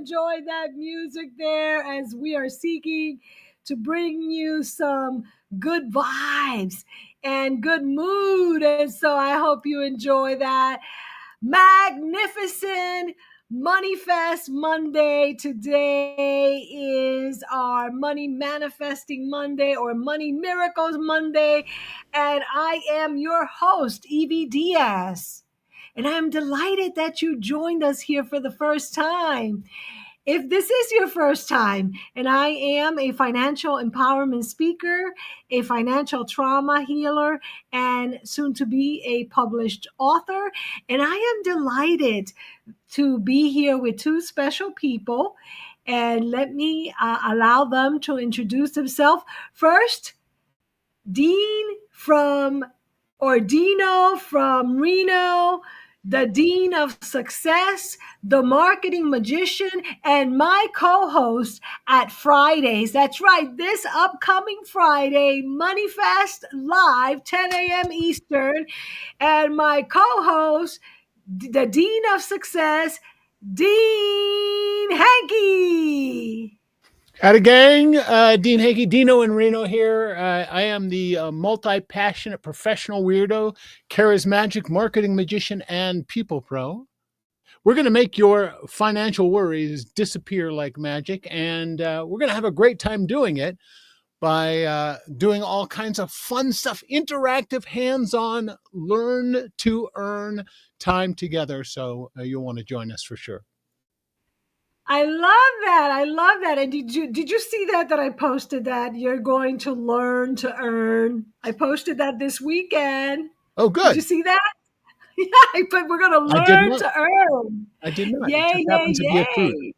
enjoyed that music there as we are seeking to bring you some good vibes and good mood. And so I hope you enjoy that. Magnificent MoneyFest Monday. Today is our Money Manifesting Monday or Money Miracles Monday. And I am your host, Evie Diaz. And I'm delighted that you joined us here for the first time. If this is your first time, and I am a financial empowerment speaker, a financial trauma healer, and soon to be a published author, and I am delighted to be here with two special people. And let me allow them to introduce themselves. First, Dino from Reno, the Dean of Success, the marketing magician, and my co-host at Fridays. That's right, this upcoming Friday, MoneyFest Live, 10 a.m. Eastern. And my co-host, the Dean of Success, Dean Hankey. Howdy, gang. Dean Hankey, Dino in Reno here. I am the multi-passionate professional weirdo, charismatic marketing magician, and people pro. We're going to make your financial worries disappear like magic, and we're going to have a great time doing it by doing all kinds of fun stuff, interactive, hands-on, learn to earn time together. So you'll want to join us for sure. I love that. I love that. And did you see that I posted that you're going to learn to earn? I posted that this weekend. Oh, good. Did you see that? Yeah, but we're going to learn to earn. I did not. Yay, yay, yay.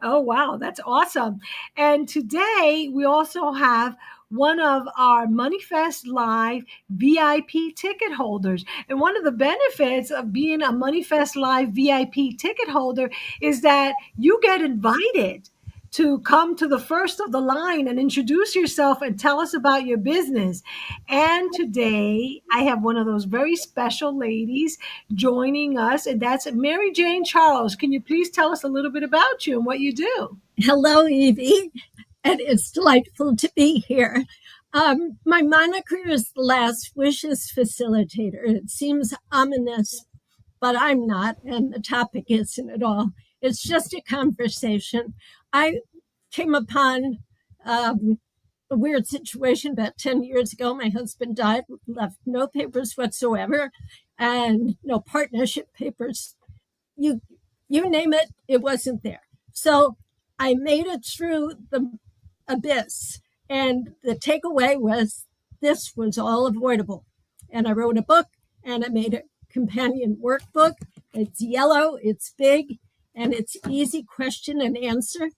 Oh, wow. That's awesome. And today we also have one of our MoneyFest Live VIP ticket holders. And one of the benefits of being a MoneyFest Live VIP ticket holder is that you get invited to come to the first of the line and introduce yourself and tell us about your business. And today I have one of those very special ladies joining us, and that's Mary Jane Charles. Can you please tell us a little bit about you and what you do? Hello, Evie, and it's delightful to be here. My moniker is the Last Wishes Facilitator. It seems ominous, but I'm not, and the topic isn't at all. It's just a conversation. I came upon a weird situation about 10 years ago. My husband died, left no papers whatsoever, and no partnership papers. You name it, it wasn't there. So I made it through the abyss, and the takeaway was this was all avoidable. And I wrote a book, and I made a companion workbook. It's yellow, it's big, and it's easy question and answer.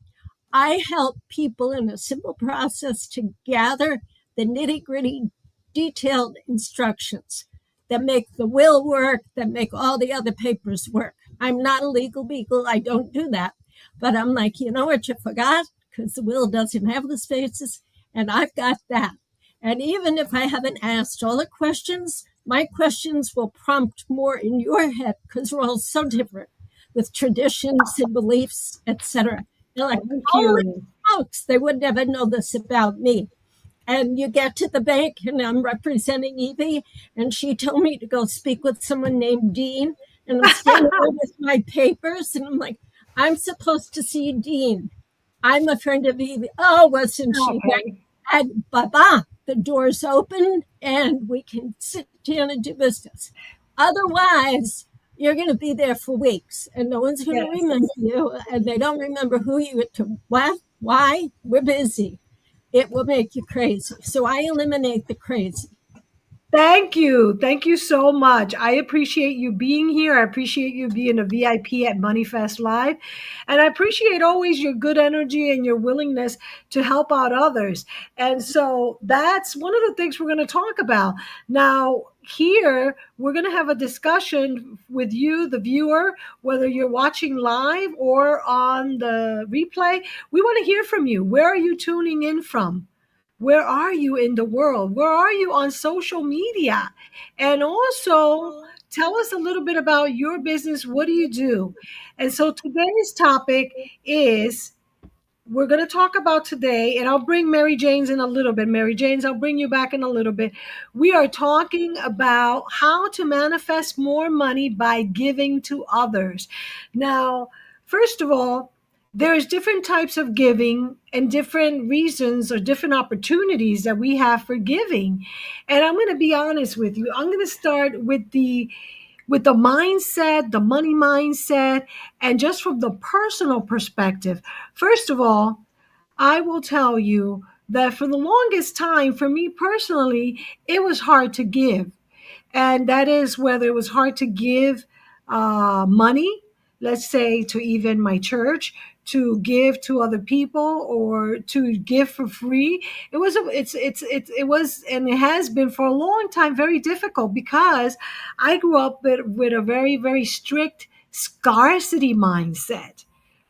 I help people in a simple process to gather the nitty-gritty, detailed instructions that make the will work, that make all the other papers work. I'm not a legal beagle. I don't do that. But I'm like, you know what you forgot? Because the will doesn't have the spaces, and I've got that. And even if I haven't asked all the questions, my questions will prompt more in your head because we're all so different with traditions and beliefs, etc. You're like, holy smokes, they would never know this about me. And you get to the bank, and I'm representing Evie, and she told me to go speak with someone named Dean, and I'm standing there with my papers, and I'm like, I'm supposed to see Dean. I'm a friend of Evie. Oh, wasn't she? Okay. And baba, the door's open, and we can sit down and do business. Otherwise, you're going to be there for weeks, and no one's going to remember you, and they don't remember who you were to. What? Why? We're busy. It will make you crazy. So I eliminate the crazy. Thank you. Thank you so much. I appreciate you being here. I appreciate you being a VIP at MoneyFest Live. And I appreciate always your good energy and your willingness to help out others. And so that's one of the things we're going to talk about. Now, here, we're going to have a discussion with you, the viewer, whether you're watching live or on the replay. We want to hear from you. Where are you tuning in from? Where are you in the world? Where are you on social media? And also tell us a little bit about your business. What do you do? And so today's topic is we're going to talk about today, and I'll bring Mary Jane's in a little bit. Mary Jane's, I'll bring you back in a little bit. We are talking about how to manifest more money by giving to others. Now, first of all, there's different types of giving and different reasons or different opportunities that we have for giving. And I'm going to be honest with you. I'm going to start with the mindset, the money mindset, and just from the personal perspective. First of all, I will tell you that for the longest time, for me personally, it was hard to give. And that is whether it was hard to give money, let's say to even my church, to give to other people, or to give for free. It was, and it has been for a long time, very difficult because I grew up with a very, very strict scarcity mindset,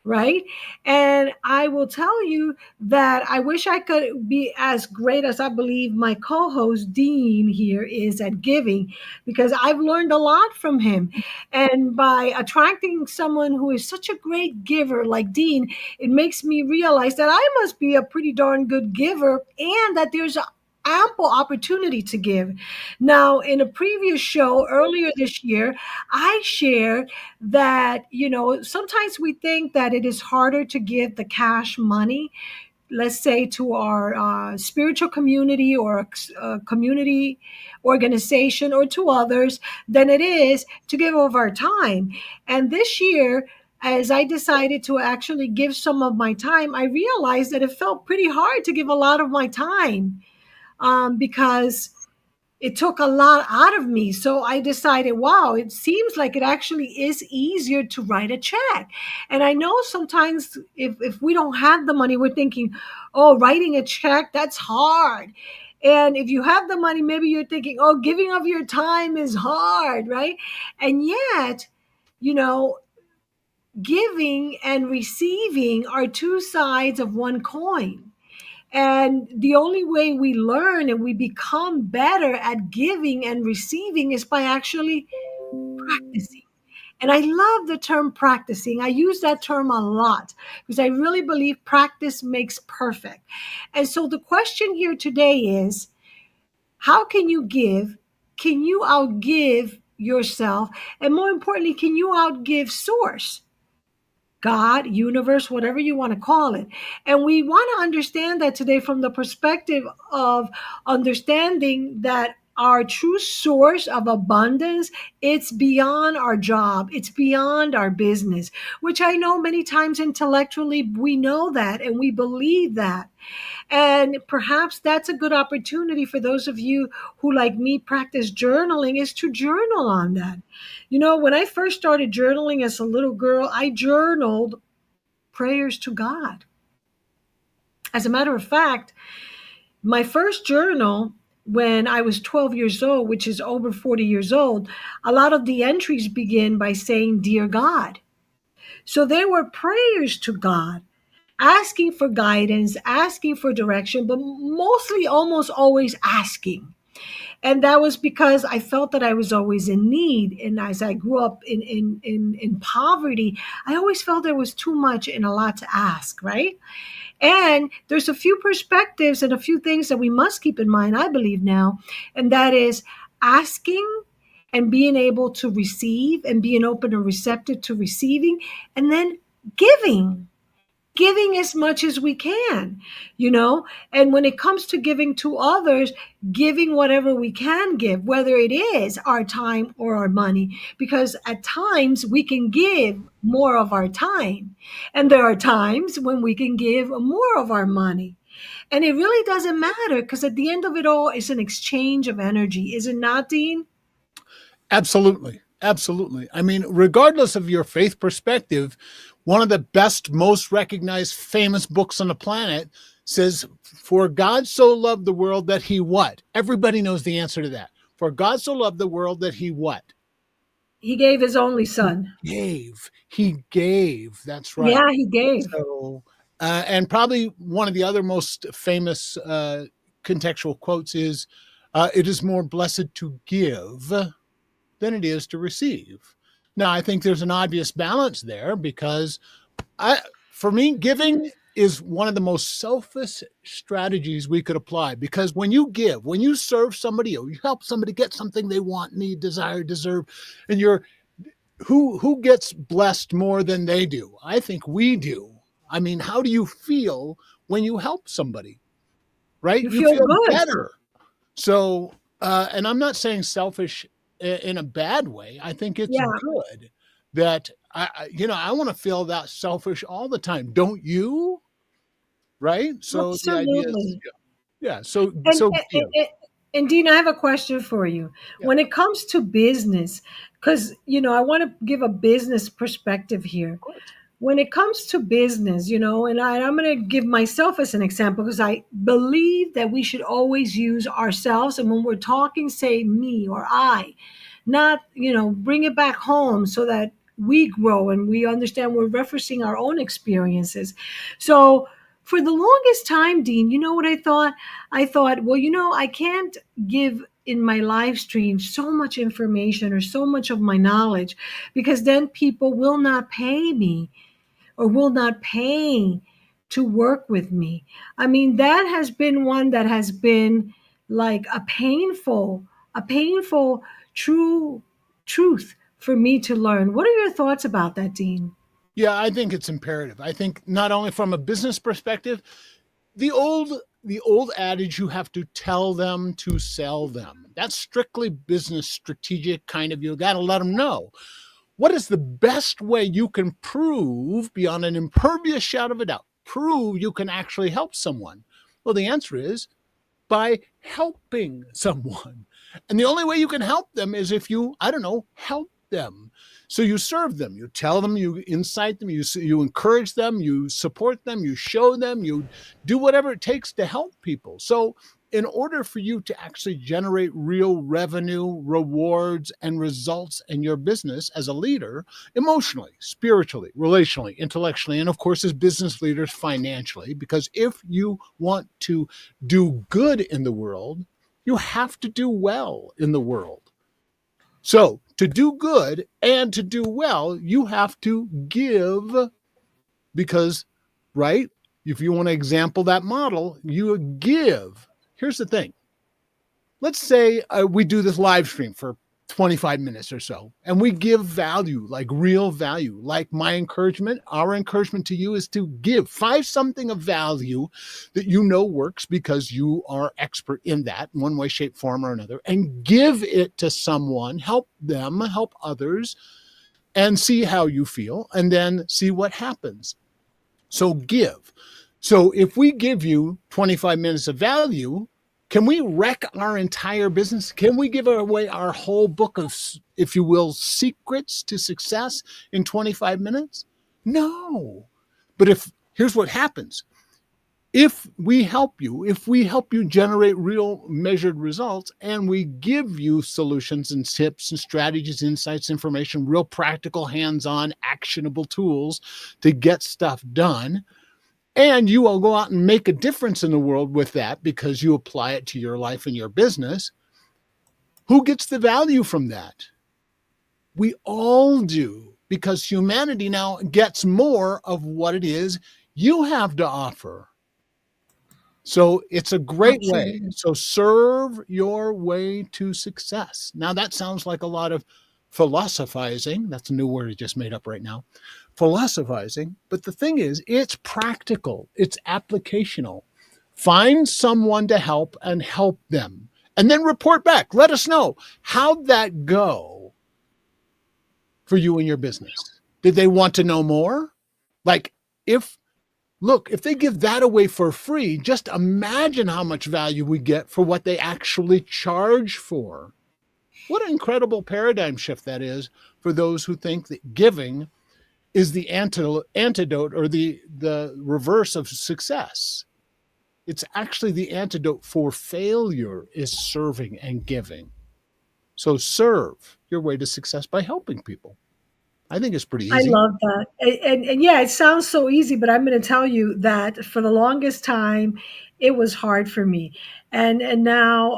right? And I will tell you that I wish I could be as great as I believe my co-host Dean here is at giving, because I've learned a lot from him. And by attracting someone who is such a great giver like Dean, it makes me realize that I must be a pretty darn good giver, and that there's ample opportunity to give. Now, in a previous show earlier this year, I shared that, sometimes we think that it is harder to give the cash money, let's say to our spiritual community or a community organization or to others, than it is to give of our time. And this year, as I decided to actually give some of my time, I realized that it felt pretty hard to give a lot of my time, because it took a lot out of me. So I decided, wow, it seems like it actually is easier to write a check. And I know sometimes if we don't have the money, we're thinking, oh, writing a check, that's hard. And if you have the money, maybe you're thinking, oh, giving of your time is hard, right? And yet, you know, giving and receiving are two sides of one coin. And the only way we learn and we become better at giving and receiving is by actually practicing. And I love the term practicing. I use that term a lot because I really believe practice makes perfect. And so the question here today is, how can you give? Can you outgive yourself? And more importantly, can you outgive source? God, universe, whatever you want to call it. And we want to understand that today from the perspective of understanding that our true source of abundance, it's beyond our job, it's beyond our business, which I know many times intellectually we know that and we believe that. And perhaps that's a good opportunity for those of you who, like me, practice journaling, is to journal on that. When I first started journaling as a little girl, I journaled prayers to God. As a matter of fact, my first journal, when I was 12 years old, which is over 40 years old, a lot of the entries begin by saying, Dear God. So they were prayers to God, asking for guidance, asking for direction, but mostly almost always asking. And that was because I felt that I was always in need. And as I grew up in poverty, I always felt there was too much and a lot to ask, right? And there's a few perspectives and a few things that we must keep in mind, I believe now, and that is asking and being able to receive and being open and receptive to receiving, and then giving as much as we can, and when it comes to giving to others, giving whatever we can give, whether it is our time or our money, because at times we can give more of our time, and there are times when we can give more of our money. And it really doesn't matter, because at the end of it all, it's an exchange of energy, is it not, Dean? Absolutely. Absolutely. I mean, regardless of your faith perspective, one of the best, most recognized, famous books on the planet says, For God so loved the world that he what? Everybody knows the answer to that. For God so loved the world that he what? He gave his only son. He gave. That's right. Yeah, he gave. So, and probably one of the other most famous contextual quotes is, it is more blessed to give than it is to receive. Now, I think there's an obvious balance there because for me, giving is one of the most selfish strategies we could apply, because when you give, when you serve somebody or you help somebody get something they want, need, desire, deserve, and you're who gets blessed more than they do? I think we do. I mean, how do you feel when you help somebody, right? You You feel feel good. better. So, and I'm not saying selfish in a bad way. I think it's Yeah, good that I want to feel that selfish all the time. Don't you? Right. So the idea is, absolutely. yeah. So, And, so and, give. and, and Dean, I have a question for you. Yeah, When it comes to business, because, I want to give a business perspective here. of course. When it comes to business, and I'm going to give myself as an example because I believe that we should always use ourselves. And when we're talking, say me or I, not, bring it back home so that we grow and we understand we're referencing our own experiences. So, for the longest time, Dean, you know what I thought? I thought, well, I can't give in my live stream so much information or so much of my knowledge because then people will not pay me or will not pay to work with me. I mean, that has been one that has been like a painful true truth for me to learn. What are your thoughts about that, Dean? Yeah, I think it's imperative. I think not only from a business perspective, the old adage, you have to tell them to sell them. That's strictly business strategic kind of, you got to let them know. What is the best way you can prove beyond an impervious shadow of a doubt? Prove you can actually help someone. Well, the answer is by helping someone. And the only way you can help them is if you, I don't know, help them. So you serve them, you tell them, you incite them, you encourage them, you support them, you show them, you do whatever it takes to help people. So in order for you to actually generate real revenue, rewards, and results in your business as a leader, emotionally, spiritually, relationally, intellectually, and of course, as business leaders, financially, because if you want to do good in the world, you have to do well in the world. So, to do good and to do well, you have to give because, right? If you want to example that model, you give. Here's the thing. Let's say we do this live stream for 25 minutes or so, and we give value, like real value. Like my encouragement, our encouragement to you is to give. Find something of value that you know works because you are expert in that in one way, shape, form, or another, and give it to someone, help them, help others, and see how you feel, and then see what happens. So give. So if we give you 25 minutes of value, can we wreck our entire business? Can we give away our whole book of, if you will, secrets to success in 25 minutes? No. But here's what happens. If we help you generate real measured results, and we give you solutions and tips and strategies, insights, information, real practical, hands-on, actionable tools to get stuff done, and you will go out and make a difference in the world with that because you apply it to your life and your business, who gets the value from that? We all do, because humanity now gets more of what it is you have to offer. So it's a great way. Absolutely. So serve your way to success. Now that sounds like a lot of philosophizing. That's a new word I just made up right now. Philosophizing. But the thing is, it's practical, it's applicational. Find someone to help and help them. And then report back. Let us know how'd that go for you and your business. Did they want to know more? Like, if Look, if they give that away for free, just imagine how much value we get for what they actually charge for. What an incredible paradigm shift that is for those who think that giving is the antidote or the reverse of success. It's actually the antidote for failure is serving and giving. So serve your way to success by helping people. I think it's pretty I easy. love that. And yeah, it sounds so easy, but I'm going to tell you that for the longest time, it was hard for me. And now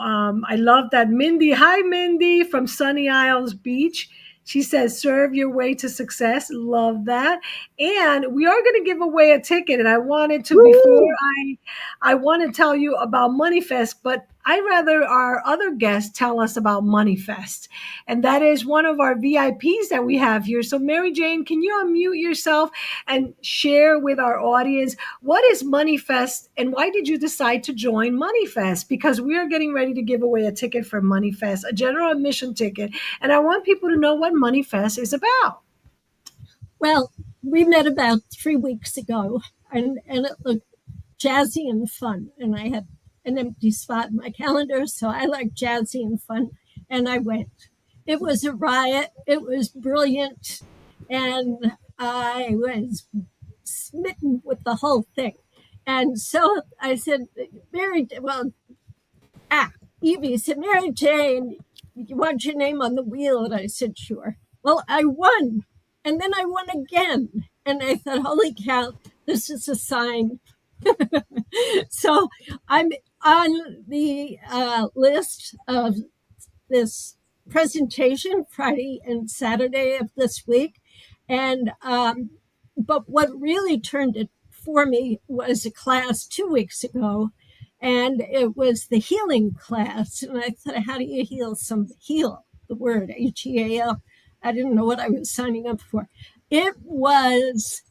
I love that Mindy. Hi, Mindy from Sunny Isles Beach. She says, serve your way to success. Love that. And we are going to give away a ticket. And I wanted to, before Woo! I want to tell you about MoneyFest, but I rather our other guests tell us about MoneyFest. And that is one of our VIPs that we have here. So, Mary Jane, can you unmute yourself and share with our audience what is MoneyFest and why did you decide to join MoneyFest? Because we are getting ready to give away a ticket for MoneyFest, a general admission ticket. And I want people to know what MoneyFest is about. Well, we met about 3 weeks ago, and it looked jazzy and fun. And I had an empty spot in my calendar, so I like jazzy and fun, and I went. It was a riot. It was brilliant, and I was smitten with the whole thing. And so I said, Mary, well, Evie said, Mary Jane, you want your name on the wheel? And I said, sure. Well, I won. And then I won again. And I thought, holy cow, this is a sign. So I'm on the list of this presentation Friday and Saturday of this week. And but what really turned it for me was a class 2 weeks ago, and it was the healing class. And I thought, how do you heal? The word HEAL. I didn't know what I was signing up for. It was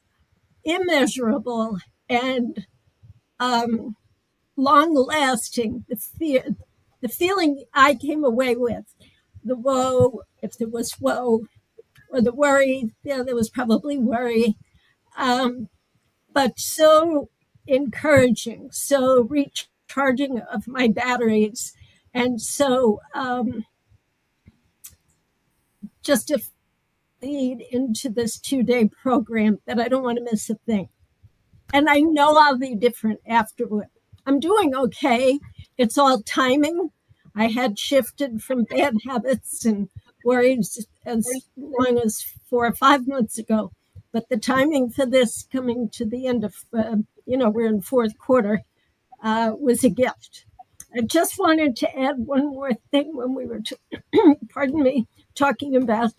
immeasurable and long lasting. The feeling I came away with, the woe, if there was woe, or the worry, yeah, there was probably worry, but so encouraging, so recharging of my batteries, and so just a lead into this 2 day program that I don't want to miss a thing. And I know I'll be different afterward. I'm doing okay. It's all timing. I had shifted from bad habits and worries as long as 4 or 5 months ago. But the timing for this coming to the end of, we're in fourth quarter, was a gift. I just wanted to add one more thing when we were, pardon me, talking about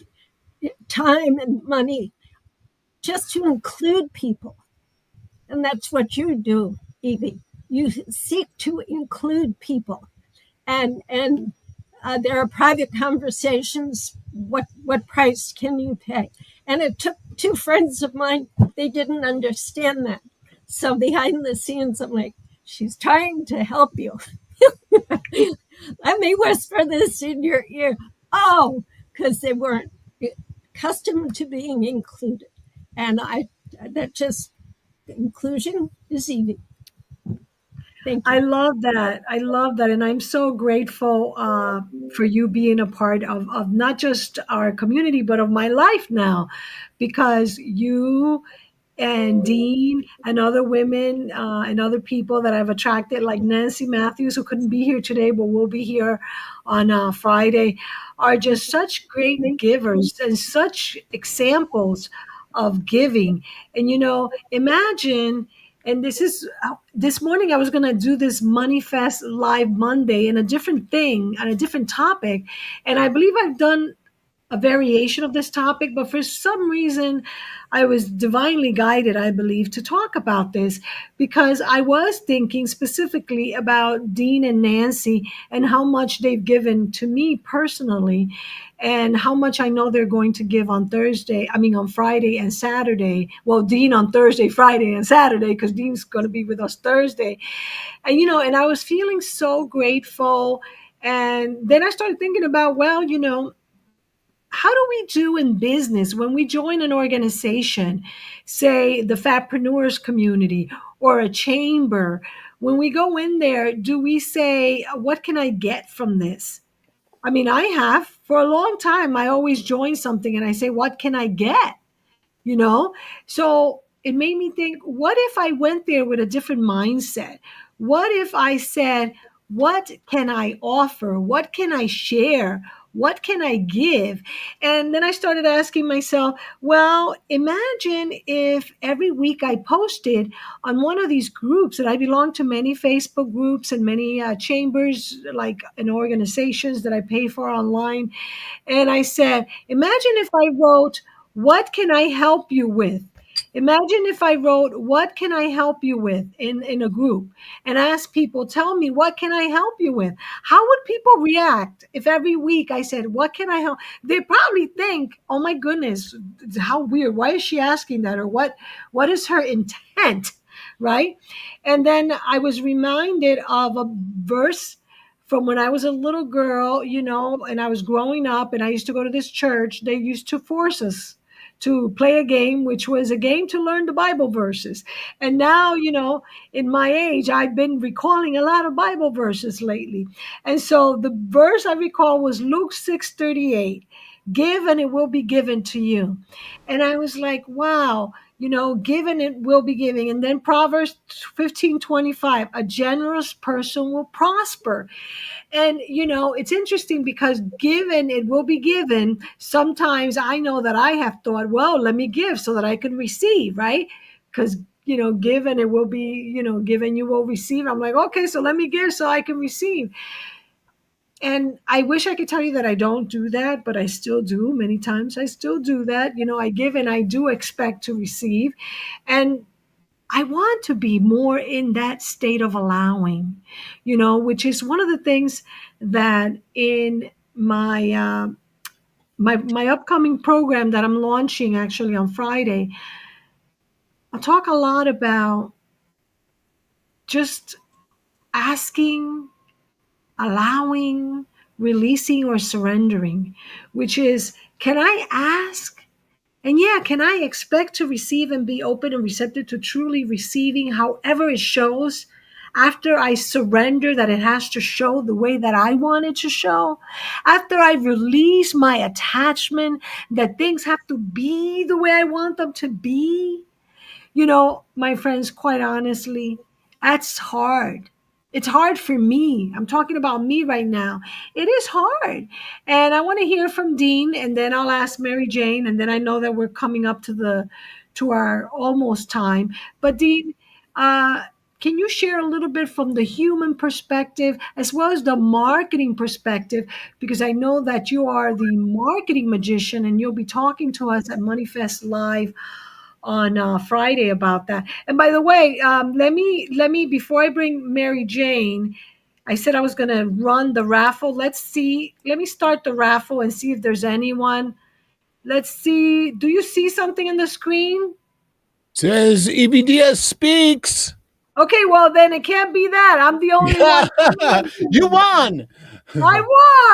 time and money, just to include people. And that's what you do, Evie. You seek to include people, and there are private conversations. What price can you pay? And it took two friends of mine; they didn't understand that. So behind the scenes, I'm like, she's trying to help you. Let me whisper this in your ear. Oh, because they weren't accustomed to being included, and that just inclusion is easy. Thank you. I love that. I love that. And I'm so grateful for you being a part of not just our community, but of my life now, because you and Dean and other women and other people that I've attracted, like Nancy Matthews, who couldn't be here today, but will be here on Friday, are just such great givers and such examples of giving. And, imagine, and this morning I was going to do this Money Fest Live Monday and a different thing on a different topic. And I believe I've done a variation of this topic, but for some reason, I was divinely guided, I believe, to talk about this because I was thinking specifically about Dean and Nancy and how much they've given to me personally and how much I know they're going to give on Friday and Saturday. Well, Dean on Thursday, Friday, and Saturday, because Dean's going to be with us Thursday. And I was feeling so grateful. And then I started thinking about, well, how do we do in business when we join an organization, say the Fatpreneurs community or a chamber? When we go in there, do we say, what can I get from this? I mean, I have for a long time, I always join something and I say, what can I get? You know? So it made me think, what if I went there with a different mindset? What if I said, what can I offer? What can I share? What can I give? And then I started asking myself, well, imagine if every week I posted on one of these groups, that I belong to many Facebook groups and many chambers, like in organizations that I pay for online. And I said, imagine if I wrote, what can I help you with? Imagine if I wrote, what can I help you with, in a group, and ask people, tell me, what can I help you with? How would people react if every week I said, what can I help? They probably think, oh my goodness, how weird. Why is she asking that? Or what is her intent? Right. And then I was reminded of a verse from when I was a little girl, and I was growing up, and I used to go to this church. They used to force us to play a game, which was a game to learn the Bible verses. And now, in my age, I've been recalling a lot of Bible verses lately. And so the verse I recall was Luke 6:38. Give and it will be given to you. And I was like, wow, given it will be giving. And then Proverbs 15:25, a generous person will prosper. And it's interesting because given it will be given, sometimes I know that I have thought, well, let me give so that I can receive, right? Because given it will be, given you will receive. I'm like, okay, so let me give so I can receive. And I wish I could tell you that I don't do that, but I still do. Many times I still do that. I give and I do expect to receive. And I want to be more in that state of allowing, which is one of the things that in my upcoming program that I'm launching actually on Friday, I'll talk a lot about just asking, allowing, releasing, or surrendering, which is, can I ask? And yeah, can I expect to receive and be open and receptive to truly receiving, however it shows, after I surrender that it has to show the way that I want it to show? After I release my attachment that things have to be the way I want them to be? My friends, quite honestly, that's hard. It's hard for me. I'm talking about me right now. It is hard. And I want to hear from Dean, and then I'll ask Mary Jane, and then I know that we're coming up to our almost time. But Dean, uh, can you share a little bit from the human perspective as well as the marketing perspective? Because I know that you are the marketing magician, and you'll be talking to us at MoneyFest Live on Friday about that. And by the way, let me before I bring Mary Jane, I said I was going to run the raffle. Let's see. Let me start the raffle and see if there's anyone. Let's see. Do you see something on the screen? Says EBDS speaks. Okay, well then it can't be that. I'm the only one. You won. I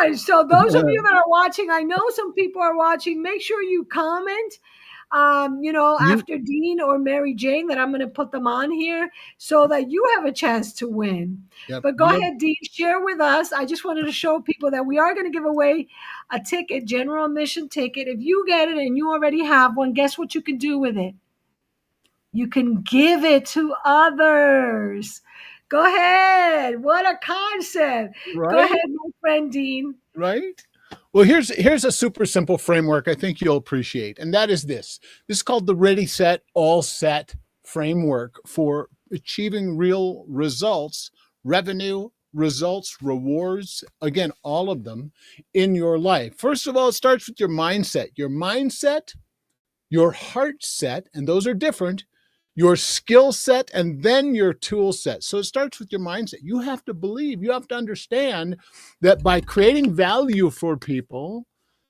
won. So those of you that are watching, I know some people are watching. Make sure you comment. After Dean or Mary Jane, that I'm going to put them on here so that you have a chance to win. Yep. But go ahead, Dean, share with us. I just wanted to show people that we are going to give away a ticket, general admission ticket. If you get it and you already have one, guess what you can do with it? You can give it to others. Go ahead. What a concept. Right? Go ahead, my friend Dean. Right? Well, here's a super simple framework I think you'll appreciate, and that is this. This is called the Ready, Set, All Set framework for achieving real results, revenue, results, rewards, again, all of them in your life. First of all, it starts with your mindset. Your mindset, your heart set, and those are different, your skill set, and then your tool set. So it starts with your mindset. You have to believe, you have to understand that by creating value for people,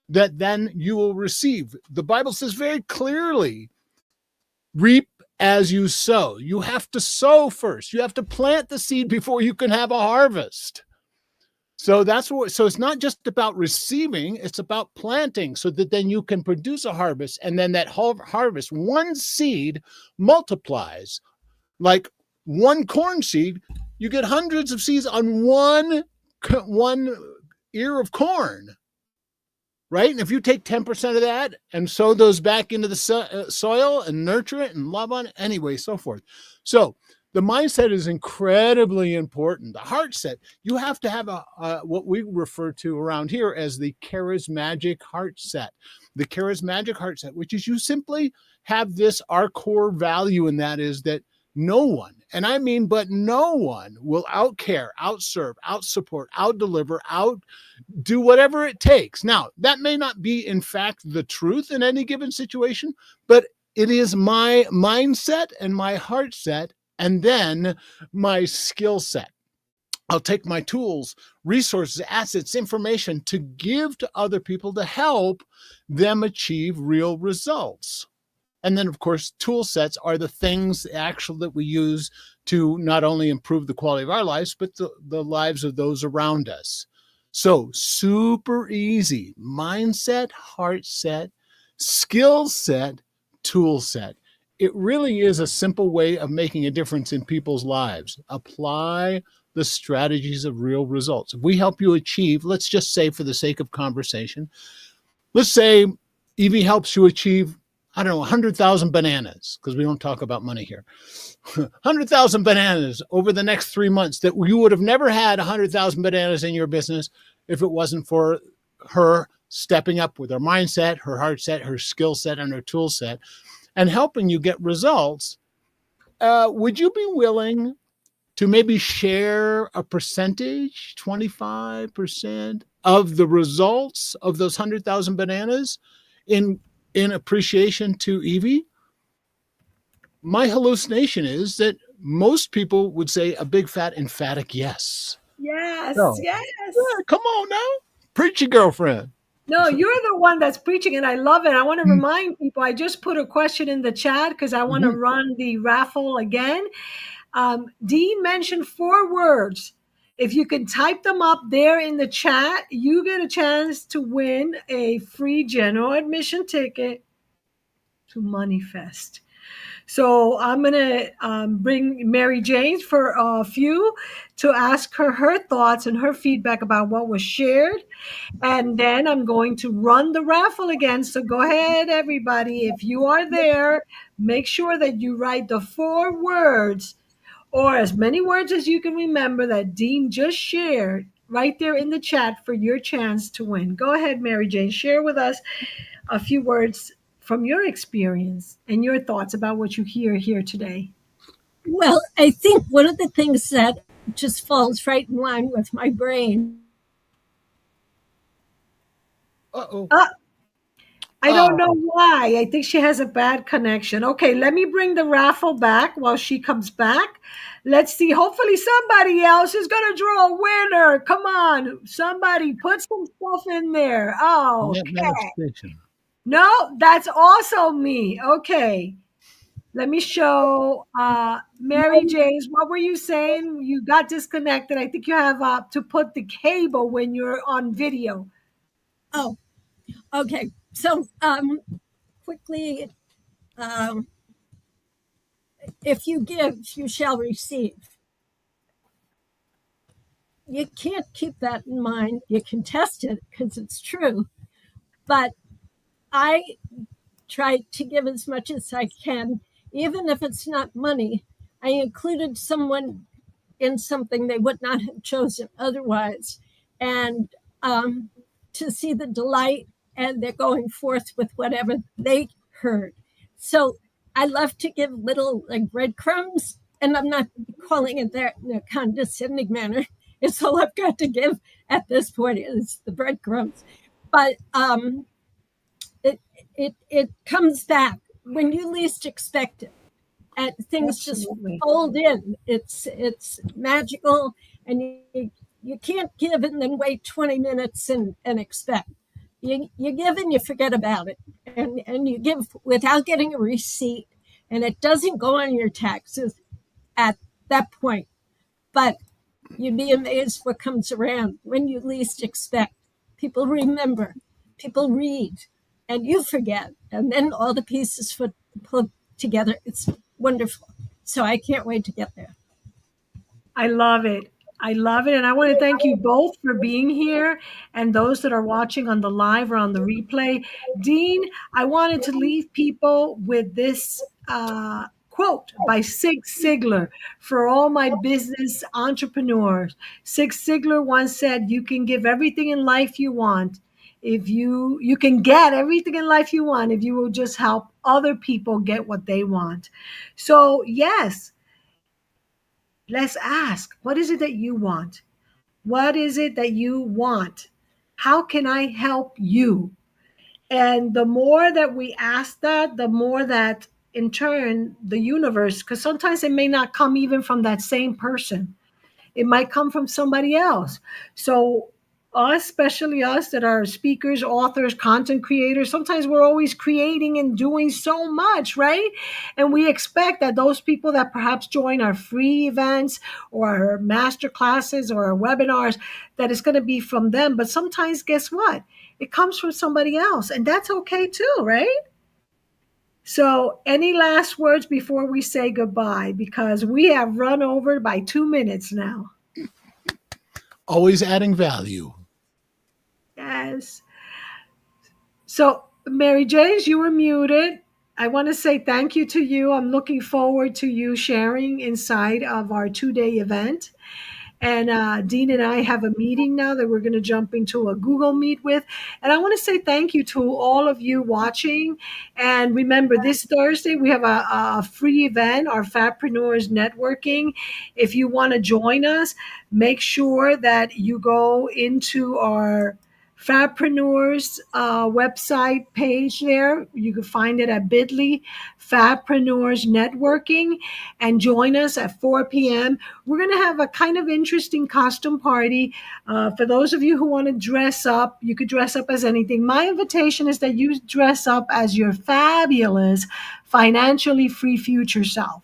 that then you will receive. The Bible says very clearly, reap as you sow. You have to sow first. You have to plant the seed before you can have a harvest. So it's not just about receiving, it's about planting so that then you can produce a harvest. And then that harvest, one seed multiplies. Like one corn seed, you get hundreds of seeds on one ear of corn, right? And if you take 10% of that and sow those back into the soil and nurture it and love on it, anyway, so forth. So The mindset is incredibly important. The heart set, you have to have what we refer to around here as the charismatic heart set. The charismatic heart set, which is you simply have this, our core value in that is that no one, and I mean, but no one will outcare, outserve, outsupport, outdeliver, outdo whatever it takes. Now, that may not be, in fact, the truth in any given situation, but it is my mindset and my heart set, and then my skill set. I'll take my tools, resources, assets, information to give to other people to help them achieve real results. And then, of course, tool sets are the things actual that we use to not only improve the quality of our lives, but the lives of those around us. So super easy. Mindset, heart set, skill set, tool set. It really is a simple way of making a difference in people's lives. Apply the strategies of real results. If we help you achieve, let's just say for the sake of conversation, let's say Evie helps you achieve, I don't know, 100,000 bananas, because we don't talk about money here. 100,000 bananas over the next 3 months, that you would have never had 100,000 bananas in your business if it wasn't for her stepping up with her mindset, her heart set, her skill set, and her tool set, and helping you get results. Would you be willing to maybe share a percentage, 25% of the results of those 100,000 bananas in appreciation to Evie? My hallucination is that most people would say a big fat emphatic yes. Yes, So, yes. yeah, come on now. Preach your girlfriend. No, you're the one that's preaching, and I love it. I want to remind people, I just put a question in the chat because I want to run the raffle again. Dean mentioned 4 words. If you can type them up there in the chat, you get a chance to win a free general admission ticket to MoneyFest. So I'm going to bring Mary Jane for a few to ask her thoughts and her feedback about what was shared. And then I'm going to run the raffle again. So go ahead, everybody. If you are there, make sure that you write the 4 words or as many words as you can remember that Dean just shared right there in the chat for your chance to win. Go ahead, Mary Jane. Share with us a few words from your experience and your thoughts about what you hear here today. Well, I think one of the things that just falls right in line with my brain. Uh-oh. I don't know why. I think she has a bad connection. Okay, let me bring the raffle back while she comes back. Let's see. Hopefully somebody else is going to draw a winner. Come on. Somebody put some stuff in there. Oh, Net okay. manifestation. No, that's also me. Okay. Let me show Mary James. What were you saying? You got disconnected. I think you have to put the cable when you're on video. Oh, okay. So quickly, if you give, you shall receive. You can't keep that in mind. You can test it because it's true. But I try to give as much as I can, even if it's not money. I included someone in something they would not have chosen otherwise. And to see the delight, and they're going forth with whatever they heard. So I love to give little like breadcrumbs, and I'm not calling it that in a condescending manner. It's all I've got to give at this point is the breadcrumbs. But it comes back when you least expect it, and things Absolutely. just fold in. It's magical, and you can't give and then wait 20 minutes and expect. You give and you forget about it, and you give without getting a receipt, and it doesn't go on your taxes at that point. But you'd be amazed what comes around when you least expect. People remember, people read, and you forget, and then all the pieces put together. It's wonderful. So I can't wait to get there. I love it. I love it. And I want to thank you both for being here and those that are watching on the live or on the replay. Dean, I wanted to leave people with this quote by Zig Ziglar for all my business entrepreneurs. Zig Ziglar once said, "You can give everything in life you want if you can get everything in life you want if you will just help other people get what they want." So yes, let's ask, what is it that you want? What is it that you want? How can I help you? And the more that we ask that, the more that in turn the universe, because sometimes it may not come even from that same person, it might come from somebody else. So us, especially us that are speakers, authors, content creators, sometimes we're always creating and doing so much, right? And we expect that those people that perhaps join our free events or our master classes or our webinars, that it's going to be from them. But sometimes, guess what? It comes from somebody else, and that's okay too, right? So, any last words before we say goodbye? Because we have run over by 2 minutes now. Always adding value. Yes. So, Mary James, you were muted. I want to say thank you to you. I'm looking forward to you sharing inside of our 2 day event. And Dean and I have a meeting now that we're going to jump into a Google Meet with. And I want to say thank you to all of you watching. And remember, this Thursday we have a free event, our Fabpreneurs Networking. If you want to join us, make sure that you go into our Fabpreneurs website page there. You can find it at bit.ly, Fabpreneurs Networking, and join us at 4 p.m. We're going to have a kind of interesting costume party. For those of you who want to dress up, you could dress up as anything. My invitation is that you dress up as your fabulous, financially free future self.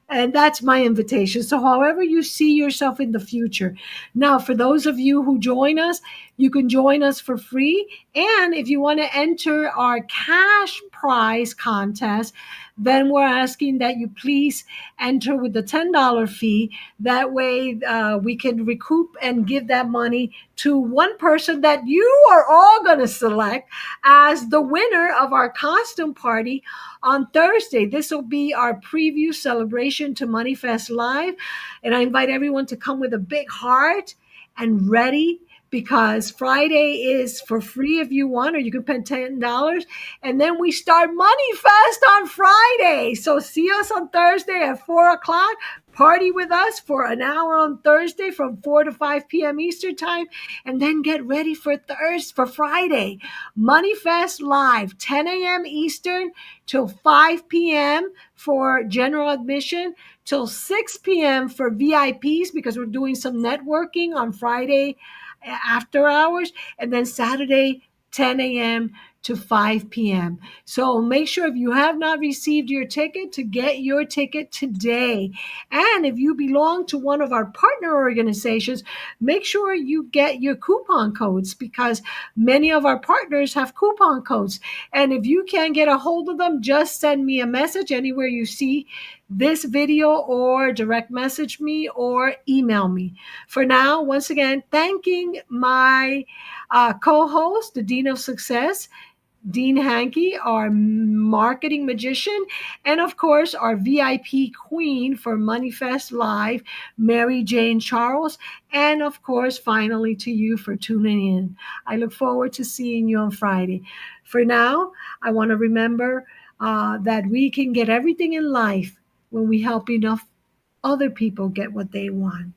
And that's my invitation. So, however you see yourself in the future. Now, for those of you who join us, you can join us for free. And if you want to enter our cash prize contest, then we're asking that you please enter with the $10 fee. That way, we can recoup and give that money to one person that you are all going to select as the winner of our costume party on Thursday. This will be our preview celebration to MoneyFest Live. And I invite everyone to come with a big heart and ready, because Friday is for free if you want, or you can pay $10. And then we start MoneyFest on Friday. So see us on Thursday at 4 o'clock. Party with us for an hour on Thursday from 4 to 5 p.m. Eastern Time. And then get ready for Friday. MoneyFest Live, 10 a.m. Eastern till 5 p.m. for general admission, till 6 p.m. for VIPs, because we're doing some networking on Friday after hours, and then Saturday 10 a.m. to 5 p.m. So make sure, if you have not received your ticket, to get your ticket today. And if you belong to one of our partner organizations, make sure you get your coupon codes, because many of our partners have coupon codes. And if you can't get a hold of them, just send me a message anywhere you see this video, or direct message me or email me. For now, once again, thanking my co-host, the Dean of Success, Dean Hankey, our marketing magician, and of course, our VIP queen for MoneyFest Live, Mary Jane Charles, and of course, finally, to you for tuning in. I look forward to seeing you on Friday. For now, I want to remember that we can get everything in life when we help enough other people get what they want.